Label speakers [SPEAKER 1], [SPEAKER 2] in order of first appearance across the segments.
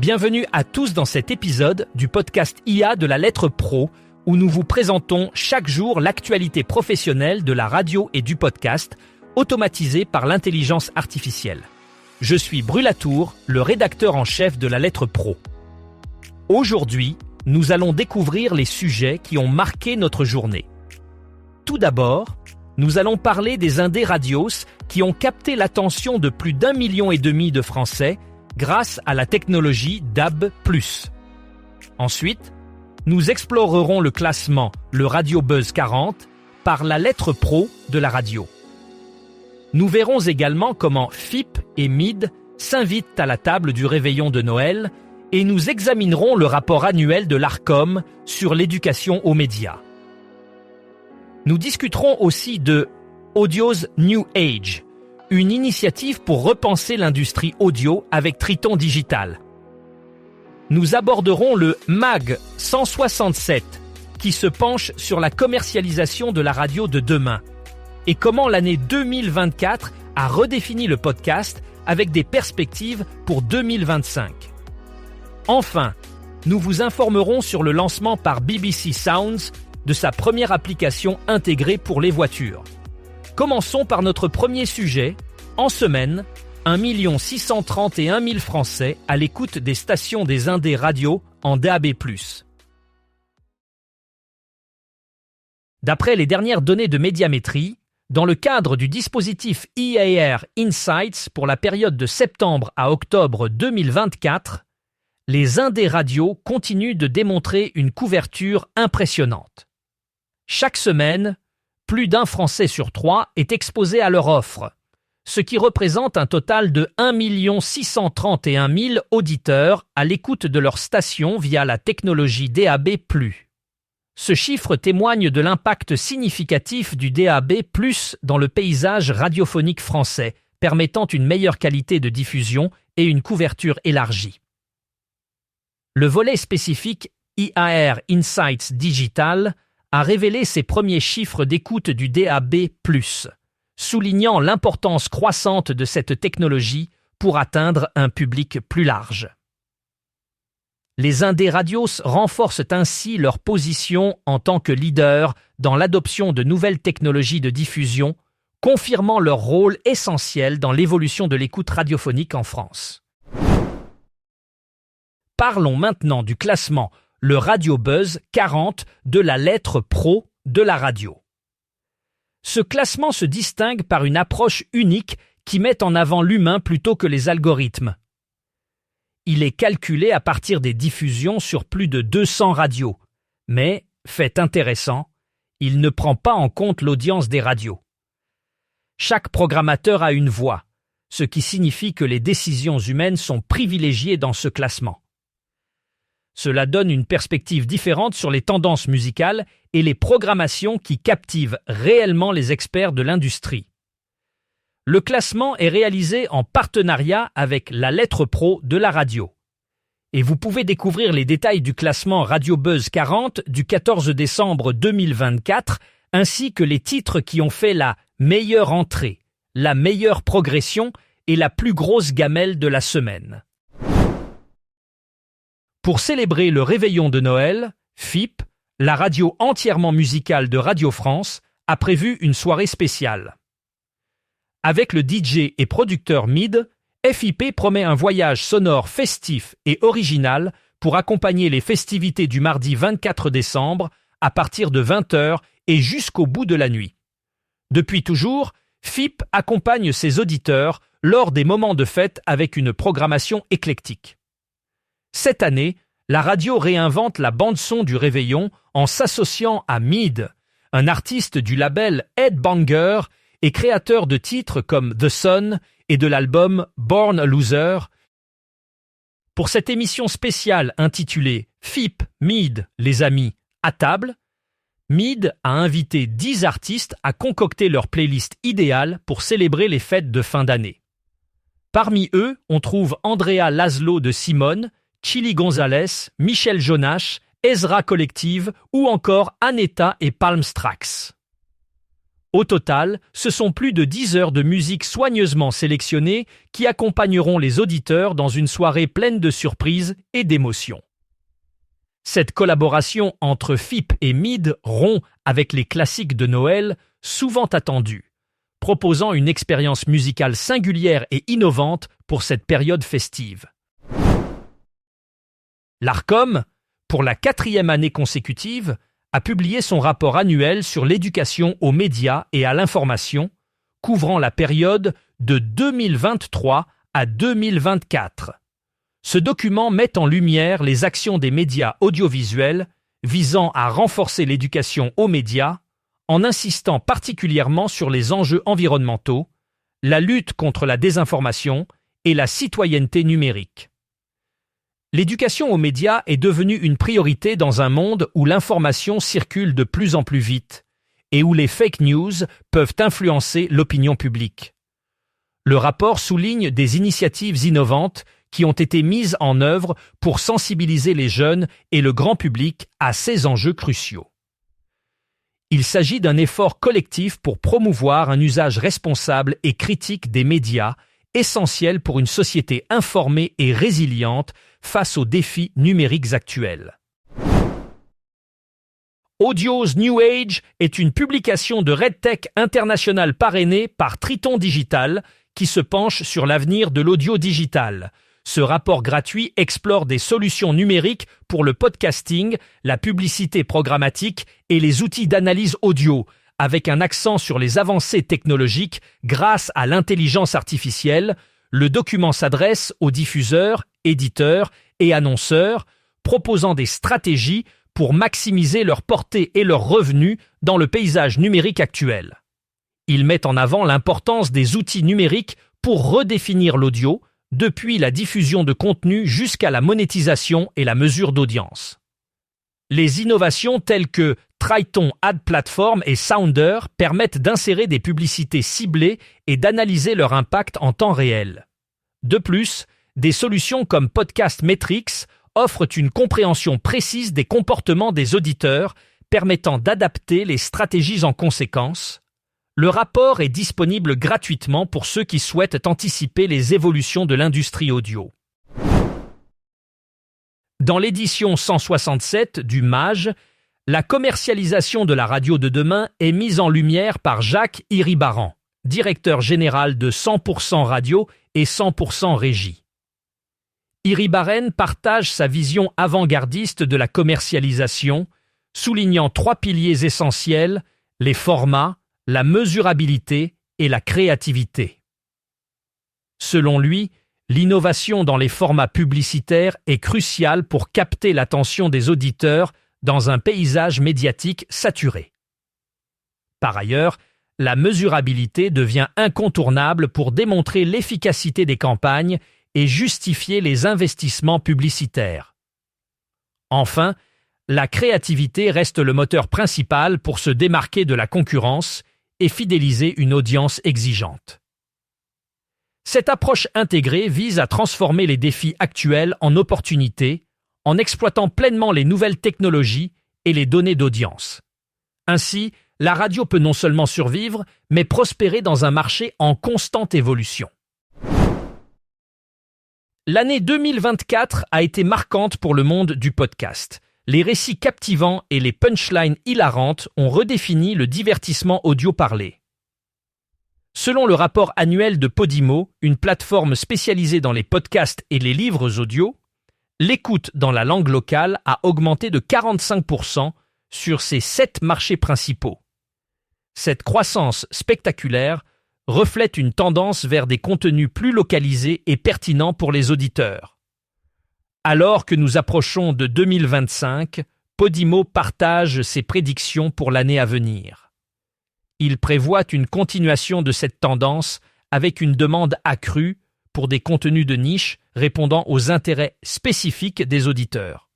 [SPEAKER 1] Bienvenue à tous dans cet épisode du podcast IA de la lettre Pro, où nous vous présentons chaque jour l'actualité professionnelle de la radio et du podcast, automatisée par l'intelligence artificielle. Je suis Brulatour, le rédacteur en chef de la lettre Pro. Aujourd'hui, nous allons découvrir les sujets qui ont marqué notre journée. Tout d'abord, nous allons parler des indés radios qui ont capté l'attention de plus d'1,5 million de Français grâce à la technologie DAB+. Ensuite, nous explorerons le classement, le Radio Buzz 40, par la lettre Pro de la radio. Nous verrons également comment FIP et MID s'invitent à la table du réveillon de Noël et nous examinerons le rapport annuel de l'Arcom sur l'éducation aux médias. Nous discuterons aussi de Audio's New Age, une initiative pour repenser l'industrie audio avec Triton Digital. Nous aborderons le MAG 167, qui se penche sur la commercialisation de la radio de demain, et comment l'année 2024 a redéfini le podcast avec des perspectives pour 2025. Enfin, nous vous informerons sur le lancement par BBC Sounds de sa première application intégrée pour les voitures. Commençons par notre premier sujet. En semaine, 1 631 000 Français à l'écoute des stations des indés radio en DAB+. D'après les dernières données de Médiamétrie, dans le cadre du dispositif EAR Insights pour la période de septembre à octobre 2024, les indés radio continuent de démontrer une couverture impressionnante. Chaque semaine, plus d'un Français sur 3 est exposé à leur offre, ce qui représente un total de 1 631 000 auditeurs à l'écoute de leur station via la technologie DAB+. Ce chiffre témoigne de l'impact significatif du DAB+ dans le paysage radiophonique français, permettant une meilleure qualité de diffusion et une couverture élargie. Le volet spécifique EAR Insights Digital a révélé ses premiers chiffres d'écoute du DAB+, soulignant l'importance croissante de cette technologie pour atteindre un public plus large. Les indés radios renforcent ainsi leur position en tant que leaders dans l'adoption de nouvelles technologies de diffusion, confirmant leur rôle essentiel dans l'évolution de l'écoute radiophonique en France. Parlons maintenant du classement le Radio Buzz 40 de la lettre Pro de la radio. Ce classement se distingue par une approche unique qui met en avant l'humain plutôt que les algorithmes. Il est calculé à partir des diffusions sur plus de 200 radios, mais, fait intéressant, il ne prend pas en compte l'audience des radios. Chaque programmateur a une voix, ce qui signifie que les décisions humaines sont privilégiées dans ce classement. Cela donne une perspective différente sur les tendances musicales et les programmations qui captivent réellement les experts de l'industrie. Le classement est réalisé en partenariat avec la lettre Pro de la radio. Et vous pouvez découvrir les détails du classement Radio Buzz 40 du 14 décembre 2024, ainsi que les titres qui ont fait la meilleure entrée, la meilleure progression et la plus grosse gamelle de la semaine. Pour célébrer le réveillon de Noël, FIP, la radio entièrement musicale de Radio France, a prévu une soirée spéciale. Avec le DJ et producteur MID, FIP promet un voyage sonore festif et original pour accompagner les festivités du mardi 24 décembre à partir de 20h et jusqu'au bout de la nuit. Depuis toujours, FIP accompagne ses auditeurs lors des moments de fête avec une programmation éclectique. Cette année, la radio réinvente la bande-son du réveillon en s'associant à MID, un artiste du label Headbanger et créateur de titres comme The Sun et de l'album Born a Loser. Pour cette émission spéciale intitulée FIP, MID, les amis, à table, MID a invité 10 artistes à concocter leur playlist idéale pour célébrer les fêtes de fin d'année. Parmi eux, on trouve Andrea Laszlo de Simone, Chili Gonzalez, Michel Jonasz, Ezra Collective ou encore Aneta et Palm Strax. Au total, ce sont plus de 10 heures de musique soigneusement sélectionnée qui accompagneront les auditeurs dans une soirée pleine de surprises et d'émotions. Cette collaboration entre FIP et MID rompt avec les classiques de Noël, souvent attendus, proposant une expérience musicale singulière et innovante pour cette période festive. L'ARCOM, pour la 4e année consécutive, a publié son rapport annuel sur l'éducation aux médias et à l'information, couvrant la période de 2023 à 2024. Ce document met en lumière les actions des médias audiovisuels visant à renforcer l'éducation aux médias en insistant particulièrement sur les enjeux environnementaux, la lutte contre la désinformation et la citoyenneté numérique. L'éducation aux médias est devenue une priorité dans un monde où l'information circule de plus en plus vite et où les fake news peuvent influencer l'opinion publique. Le rapport souligne des initiatives innovantes qui ont été mises en œuvre pour sensibiliser les jeunes et le grand public à ces enjeux cruciaux. Il s'agit d'un effort collectif pour promouvoir un usage responsable et critique des médias, essentiel pour une société informée et résiliente face aux défis numériques actuels. Audio's New Age est une publication de RedTech International parrainée par Triton Digital qui se penche sur l'avenir de l'audio digital. Ce rapport gratuit explore des solutions numériques pour le podcasting, la publicité programmatique et les outils d'analyse audio, avec un accent sur les avancées technologiques grâce à l'intelligence artificielle. Le document s'adresse aux diffuseurs, éditeurs et annonceurs, proposant des stratégies pour maximiser leur portée et leurs revenus dans le paysage numérique actuel. Il met en avant l'importance des outils numériques pour redéfinir l'audio, depuis la diffusion de contenu jusqu'à la monétisation et la mesure d'audience. Les innovations telles que Triton Ad Platform et Sounder permettent d'insérer des publicités ciblées et d'analyser leur impact en temps réel. De plus, des solutions comme Podcast Metrics offrent une compréhension précise des comportements des auditeurs, permettant d'adapter les stratégies en conséquence. Le rapport est disponible gratuitement pour ceux qui souhaitent anticiper les évolutions de l'industrie audio. Dans l'édition 167 du MAGE, la commercialisation de la radio de demain est mise en lumière par Jacques Iribarren, directeur général de 100% Radio et 100% Régie. Iribarren partage sa vision avant-gardiste de la commercialisation, soulignant 3 piliers essentiels, les formats, la mesurabilité et la créativité. Selon lui, l'innovation dans les formats publicitaires est cruciale pour capter l'attention des auditeurs dans un paysage médiatique saturé. Par ailleurs, la mesurabilité devient incontournable pour démontrer l'efficacité des campagnes et justifier les investissements publicitaires. Enfin, la créativité reste le moteur principal pour se démarquer de la concurrence et fidéliser une audience exigeante. Cette approche intégrée vise à transformer les défis actuels en opportunités, en exploitant pleinement les nouvelles technologies et les données d'audience. Ainsi, la radio peut non seulement survivre, mais prospérer dans un marché en constante évolution. L'année 2024 a été marquante pour le monde du podcast. Les récits captivants et les punchlines hilarantes ont redéfini le divertissement audio parlé. Selon le rapport annuel de Podimo, une plateforme spécialisée dans les podcasts et les livres audio, l'écoute dans la langue locale a augmenté de 45% sur ses 7 marchés principaux. Cette croissance spectaculaire reflète une tendance vers des contenus plus localisés et pertinents pour les auditeurs. Alors que nous approchons de 2025, Podimo partage ses prédictions pour l'année à venir. Il prévoit une continuation de cette tendance avec une demande accrue pour des contenus de niche répondant aux intérêts spécifiques des auditeurs.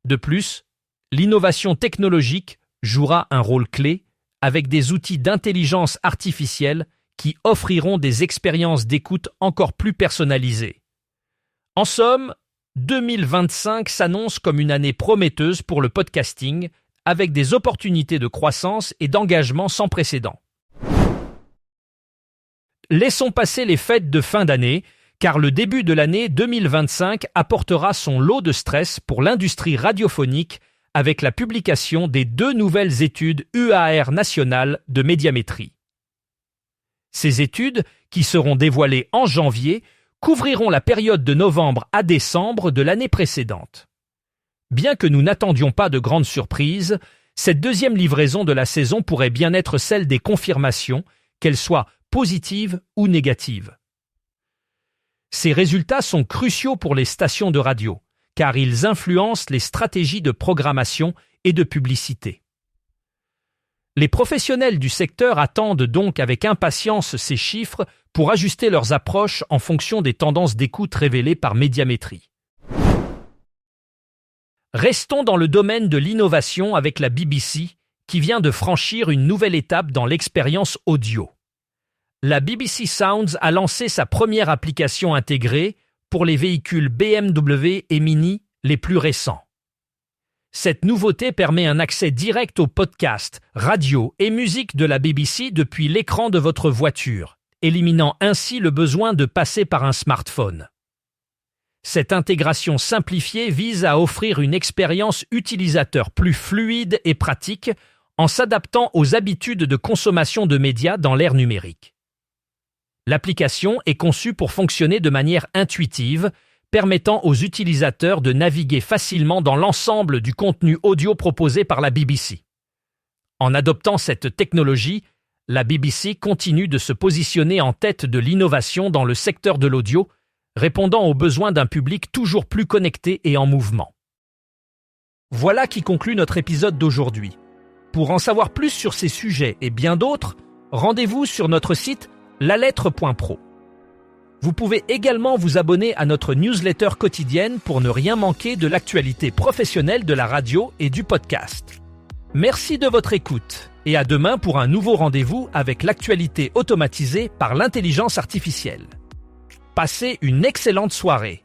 [SPEAKER 1] De plus, l'innovation technologique jouera un rôle clé avec des outils d'intelligence artificielle qui offriront des expériences d'écoute encore plus personnalisées. En somme, 2025 s'annonce comme une année prometteuse pour le podcasting, avec des opportunités de croissance et d'engagement sans précédent. laissons passer les fêtes de fin d'année, car le début de l'année 2025 apportera son lot de stress pour l'industrie radiophonique avec la publication des 2 nouvelles études UAR nationales de médiamétrie. Ces études, qui seront dévoilées en janvier, couvriront la période de novembre à décembre de l'année précédente. Bien que nous n'attendions pas de grandes surprises, cette deuxième livraison de la saison pourrait bien être celle des confirmations, qu'elles soient positives ou négatives. Ces résultats sont cruciaux pour les stations de radio, car ils influencent les stratégies de programmation et de publicité. Les professionnels du secteur attendent donc avec impatience ces chiffres pour ajuster leurs approches en fonction des tendances d'écoute révélées par Médiamétrie. Restons dans le domaine de l'innovation avec la BBC, qui vient de franchir une nouvelle étape dans l'expérience audio. La BBC Sounds a lancé sa première application intégrée pour les véhicules BMW et Mini les plus récents. Cette nouveauté permet un accès direct aux podcasts, radio et musique de la BBC depuis l'écran de votre voiture, éliminant ainsi le besoin de passer par un smartphone. Cette intégration simplifiée vise à offrir une expérience utilisateur plus fluide et pratique en s'adaptant aux habitudes de consommation de médias dans l'ère numérique. L'application est conçue pour fonctionner de manière intuitive, permettant aux utilisateurs de naviguer facilement dans l'ensemble du contenu audio proposé par la BBC. En adoptant cette technologie, la BBC continue de se positionner en tête de l'innovation dans le secteur de l'audio, répondant aux besoins d'un public toujours plus connecté et en mouvement. Voilà qui conclut notre épisode d'aujourd'hui. Pour en savoir plus sur ces sujets et bien d'autres, rendez-vous sur notre site lalettre.pro. Vous pouvez également vous abonner à notre newsletter quotidienne pour ne rien manquer de l'actualité professionnelle de la radio et du podcast. Merci de votre écoute et à demain pour un nouveau rendez-vous avec l'actualité automatisée par l'intelligence artificielle. Passez une excellente soirée.